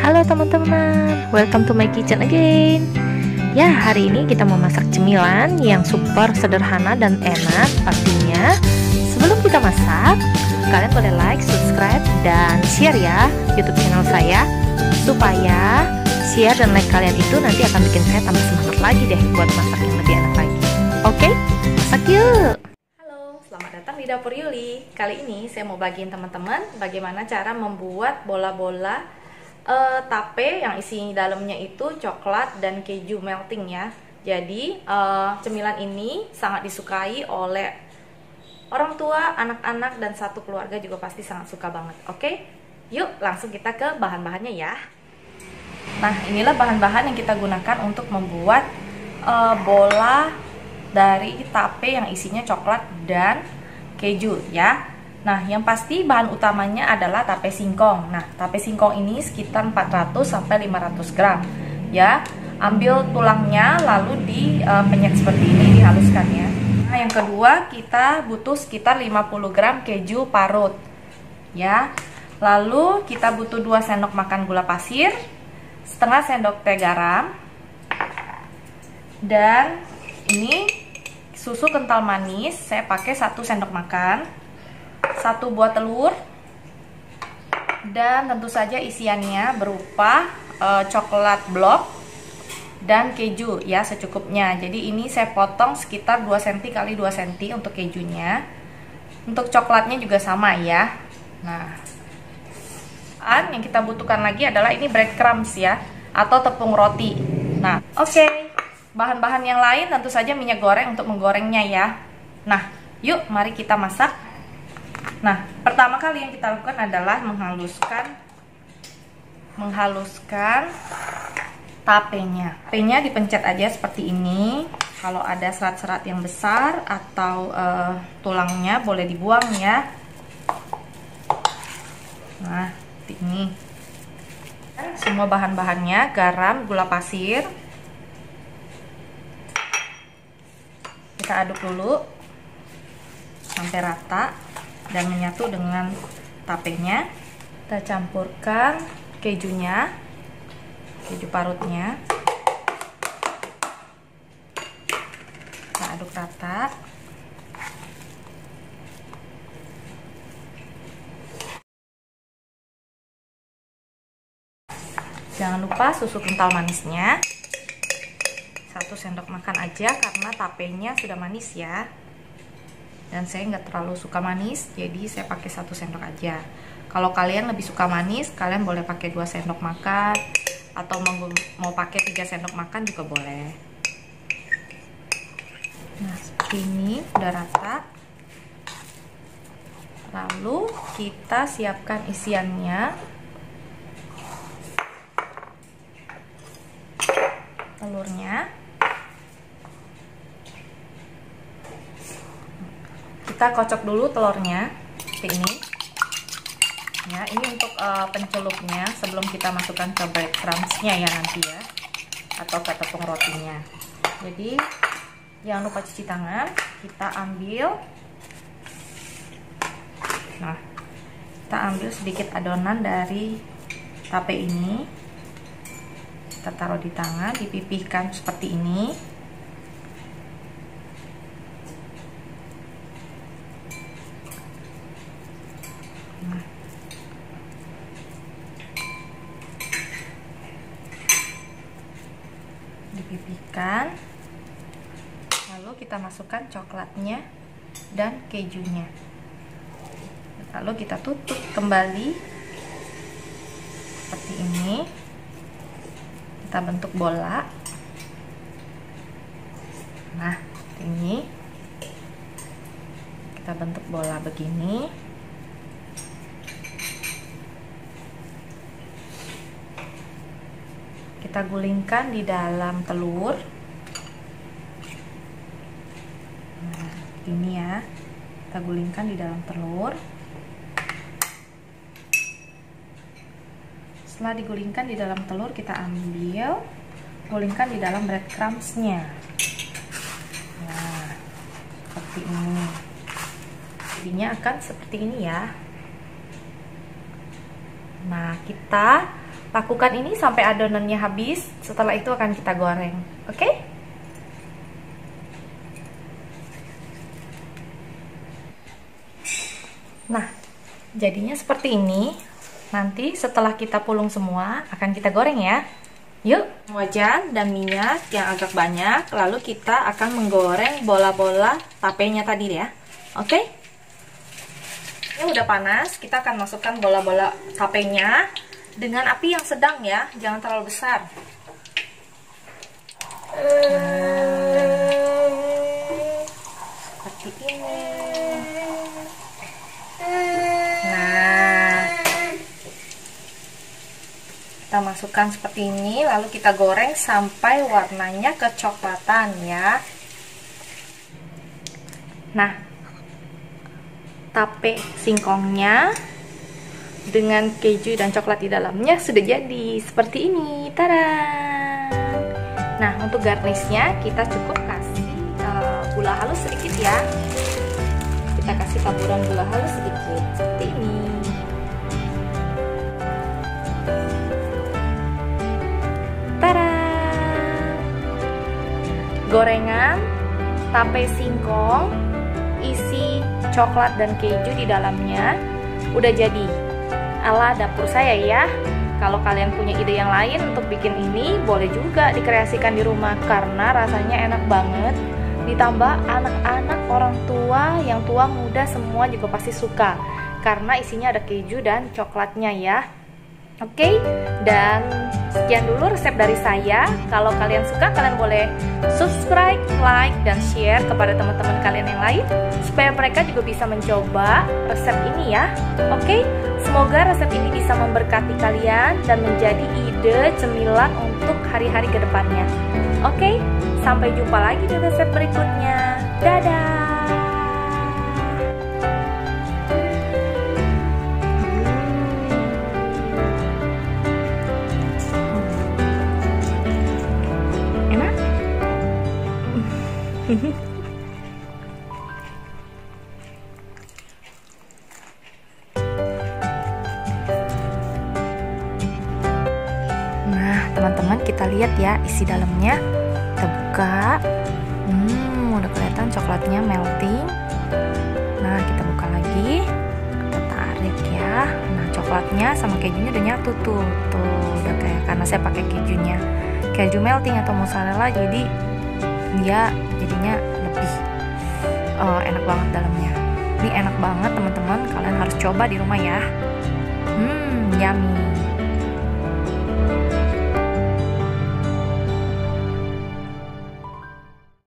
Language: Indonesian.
Halo teman-teman, welcome to my kitchen again. Ya, hari ini kita mau masak cemilan yang super sederhana dan enak pastinya. Sebelum kita masak, kalian boleh like, subscribe, dan share ya YouTube channel saya, supaya share dan like kalian itu nanti akan bikin saya tambah semangat lagi deh buat masak yang lebih enak lagi. Oke, masak yuk. Halo, selamat datang di Dapur Yuli. Kali ini saya mau bagiin teman-teman bagaimana cara membuat bola-bola tape yang isi dalamnya itu coklat dan keju melting ya. Jadi cemilan ini sangat disukai oleh orang tua, anak-anak, dan satu keluarga juga pasti sangat suka banget. Oke, yuk langsung kita ke bahan-bahannya ya. Nah, inilah bahan-bahan yang kita gunakan untuk membuat bola dari tape yang isinya coklat dan keju ya. Nah, yang pasti bahan utamanya adalah tape singkong. Nah, tape singkong ini sekitar 400 sampai 500 gram ya. Ambil tulangnya lalu dipenyet seperti ini, dihaluskan ya. Nah, yang kedua kita butuh sekitar 50 gram keju parut ya. Lalu kita butuh 2 sendok makan gula pasir, setengah sendok teh garam, dan ini susu kental manis saya pakai 1 sendok makan, 1 buah telur, dan tentu saja isiannya berupa coklat blok dan keju ya secukupnya. Jadi ini saya potong sekitar 2 cm kali 2 cm untuk kejunya. Untuk coklatnya juga sama ya. Nah, yang kita butuhkan lagi adalah ini breadcrumbs ya, atau tepung roti. Nah, oke. Bahan-bahan yang lain tentu saja minyak goreng untuk menggorengnya ya. Nah, yuk mari kita masak. Nah, pertama kali yang kita lakukan adalah menghaluskan tapenya. Tapenya dipencet aja seperti ini. Kalau ada serat-serat yang besar atau tulangnya boleh dibuang ya. Nah, seperti ini. Semua bahan-bahannya, garam, gula pasir. Kita aduk dulu sampai rata dan menyatu dengan tapenya. Kita campurkan kejunya, keju parutnya. Kita aduk rata. Jangan lupa susu kental manisnya, 1 sendok makan aja karena tapenya sudah manis ya. Dan saya nggak terlalu suka manis, jadi saya pakai 1 sendok aja. Kalau kalian lebih suka manis, kalian boleh pakai 2 sendok makan, atau mau pakai 3 sendok makan juga boleh. Nah, seperti ini udah rata. Lalu kita siapkan isiannya. Telurnya kita kocok dulu telurnya seperti ini ya. Ini untuk pencelupnya sebelum kita masukkan ke breadcrumbsnya ya nanti ya, atau ke tepung rotinya. Jadi jangan lupa cuci tangan. Kita ambil, nah kita ambil sedikit adonan dari tape ini, kita taruh di tangan, dipipihkan seperti ini. Dipipihkan, lalu kita masukkan coklatnya dan kejunya, lalu kita tutup kembali seperti ini. Kita bentuk bola. Nah, ini kita bentuk bola begini. Kita gulingkan di dalam telur. Nah, ini ya, kita gulingkan di dalam telur. Setelah digulingkan di dalam telur, kita ambil, gulingkan di dalam breadcrumbsnya. Nah, seperti ini. Jadinya akan seperti ini ya. Nah, kita Lakukan ini sampai adonannya habis. Setelah itu akan kita goreng. Oke? Nah, jadinya seperti ini. Nanti setelah kita pulung semua, akan kita goreng ya. Yuk, wajan dan minyak yang agak banyak. Lalu kita akan menggoreng bola-bola tapenya tadi ya. Oke? Ini udah panas, kita akan masukkan bola-bola tapenya dengan api yang sedang ya, jangan terlalu besar. Seperti ini. Nah, kita masukkan seperti ini, lalu kita goreng sampai warnanya kecoklatan ya. Nah, tape singkongnya dengan keju dan coklat di dalamnya sudah jadi seperti ini. Tada! Nah, untuk garnishnya kita cukup kasih gula halus sedikit ya. Kita kasih taburan gula halus sedikit seperti ini. Tada! Gorengan tape singkong isi coklat dan keju di dalamnya udah jadi ala dapur saya ya. Kalau kalian punya ide yang lain untuk bikin ini, boleh juga dikreasikan di rumah karena rasanya enak banget. Ditambah anak-anak, orang tua, yang tua muda semua juga pasti suka karena isinya ada keju dan coklatnya ya. Oke, dan sekian dulu resep dari saya. Kalau kalian suka, kalian boleh subscribe, like, dan share kepada teman-teman kalian yang lain supaya mereka juga bisa mencoba resep ini ya. Oke, semoga resep ini bisa memberkati kalian dan menjadi ide cemilan untuk hari-hari ke depannya. Oke, sampai jumpa lagi di resep berikutnya. Dadah! Nah, teman-teman, kita lihat ya isi dalamnya. Kita buka. Udah kelihatan coklatnya melting. Nah, kita buka lagi. Kita tarik ya. Nah, coklatnya sama kejunya udah nyatu tuh. Tuh, udah kayak, karena saya pakai kejunya keju melting atau mozzarella, jadi dia jadinya lebih enak banget dalamnya. Ini enak banget teman-teman, kalian harus coba di rumah ya. Yummy.